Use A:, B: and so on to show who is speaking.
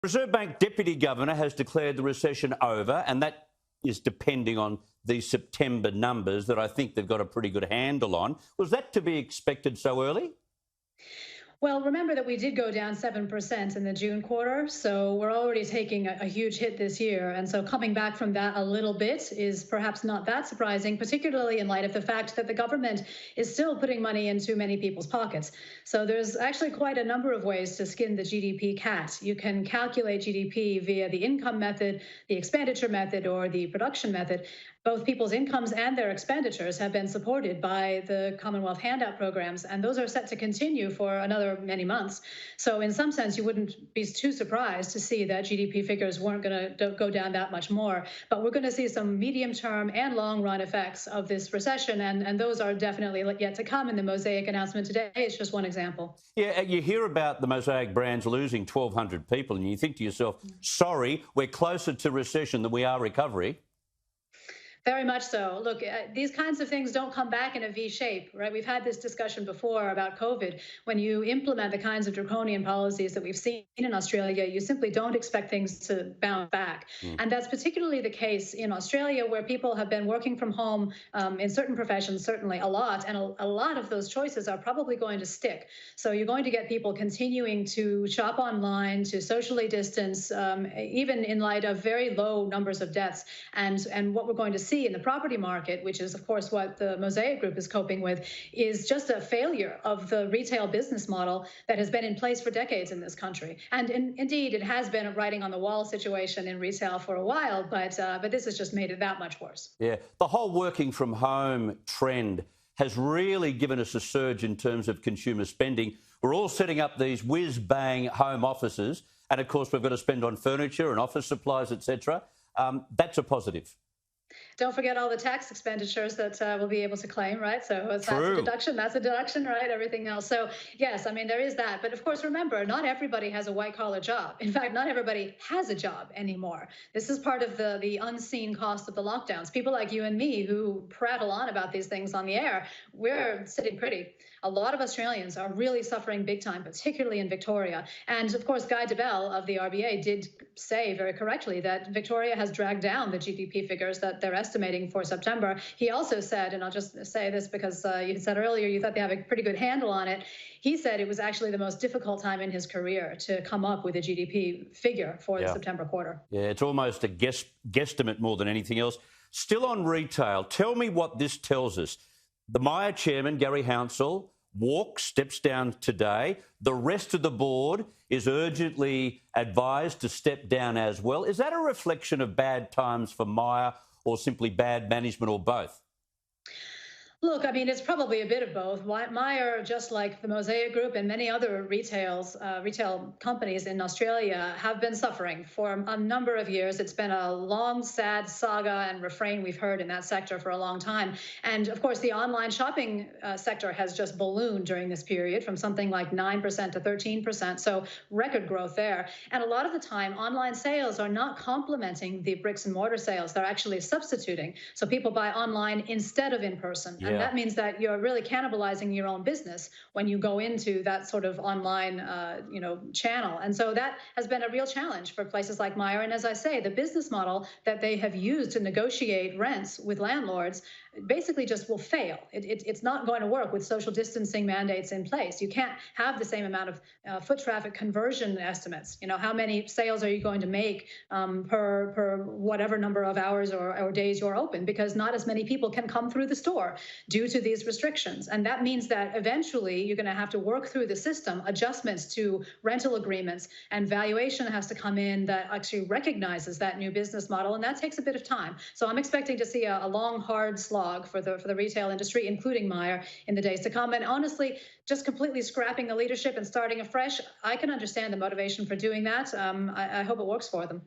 A: Reserve Bank Deputy Governor has declared the recession over, and that is depending on these September numbers that I think they've got a pretty good handle on. Was that to be expected so early?
B: Well, remember that we did go down 7% in the June quarter, so we're already taking a huge hit this year. And so coming back from that a little bit is perhaps not that surprising, particularly in light of the fact that the government is still putting money into many people's pockets. So there's actually quite a number of ways to skin the GDP cat. You can calculate GDP via the income method, the expenditure method, or the production method. Both people's incomes and their expenditures have been supported by the Commonwealth handout programs, and those are set to continue for another many months. So in some sense, you wouldn't be too surprised to see that GDP figures weren't going to go down that much more. But we're going to see some medium-term and long-run effects of this recession, and those are definitely yet to come. And the Mosaic announcement today is just one example.
A: Yeah, you hear about the Mosaic Brands losing 1,200 people, and you think to yourself, sorry, we're closer to recession than we are recovery.
B: Very much so. Look, these kinds of things don't come back in a V shape, right? We've had this discussion before about COVID. When you implement the kinds of draconian policies that we've seen in Australia, you simply don't expect things to bounce back. And that's particularly the case in Australia, where people have been working from home in certain professions, certainly a lot, and a lot of those choices are probably going to stick. So you're going to get people continuing to shop online, to socially distance, even in light of very low numbers of deaths. And what we're going to see in the property market, which is, of course, what the Mosaic Group is coping with, is just a failure of the retail business model that has been in place for decades in this country. And indeed, it has been a writing on the wall situation in retail for a while, but this has just made it that much worse.
A: Yeah, the whole working from home trend has really given us a surge in terms of consumer spending. We're all setting up these whiz-bang home offices, and of course, we've got to spend on furniture and office supplies, etc. That's a positive.
B: Don't forget all the tax expenditures that we'll be able to claim, right? So that's a deduction, right? Everything else. So yes, I mean, there is that. But of course, remember, not everybody has a white-collar job. In fact, not everybody has a job anymore. This is part of the unseen cost of the lockdowns. People like you and me who prattle on about these things on the air, we're sitting pretty. A lot of Australians are really suffering big time, particularly in Victoria. And of course, Guy Debelle of the RBA did say very correctly that Victoria has dragged down the GDP figures that they're estimating for September. He also said, and I'll just say this because you said earlier you thought they have a pretty good handle on it. He said it was actually the most difficult time in his career to come up with a GDP figure for the September quarter.
A: Yeah, it's almost a guesstimate more than anything else. Still on retail, tell me what this tells us. The Myer chairman, Gary Hounsell, steps down today. The rest of the board is urgently advised to step down as well. Is that a reflection of bad times for Myer or simply bad management or both?
B: Look, I mean, it's probably a bit of both. Myer, just like the Mosaic Group and many other retail companies in Australia, have been suffering for a number of years. It's been a long, sad saga and refrain we've heard in that sector for a long time. And of course, the online shopping sector has just ballooned during this period from something like 9% to 13%. So record growth there. And a lot of the time, online sales are not complementing the bricks and mortar sales. They're actually substituting. So people buy online instead of in person. And that means that you're really cannibalizing your own business when you go into that sort of online, channel. And so that has been a real challenge for places like Myer. And as I say, the business model that they have used to negotiate rents with landlords basically just will fail. It's not going to work with social distancing mandates in place. You can't have the same amount of foot traffic conversion estimates. You know, how many sales are you going to make per whatever number of hours or days you're open? Because not as many people can come through the store due to these restrictions. And that means that eventually you're going to have to work through the system, adjustments to rental agreements, and valuation has to come in that actually recognizes that new business model. And that takes a bit of time. So I'm expecting to see a long, hard slog for the retail industry, including Myer, in the days to come. And honestly, just completely scrapping the leadership and starting afresh, I can understand the motivation for doing that. I hope it works for them.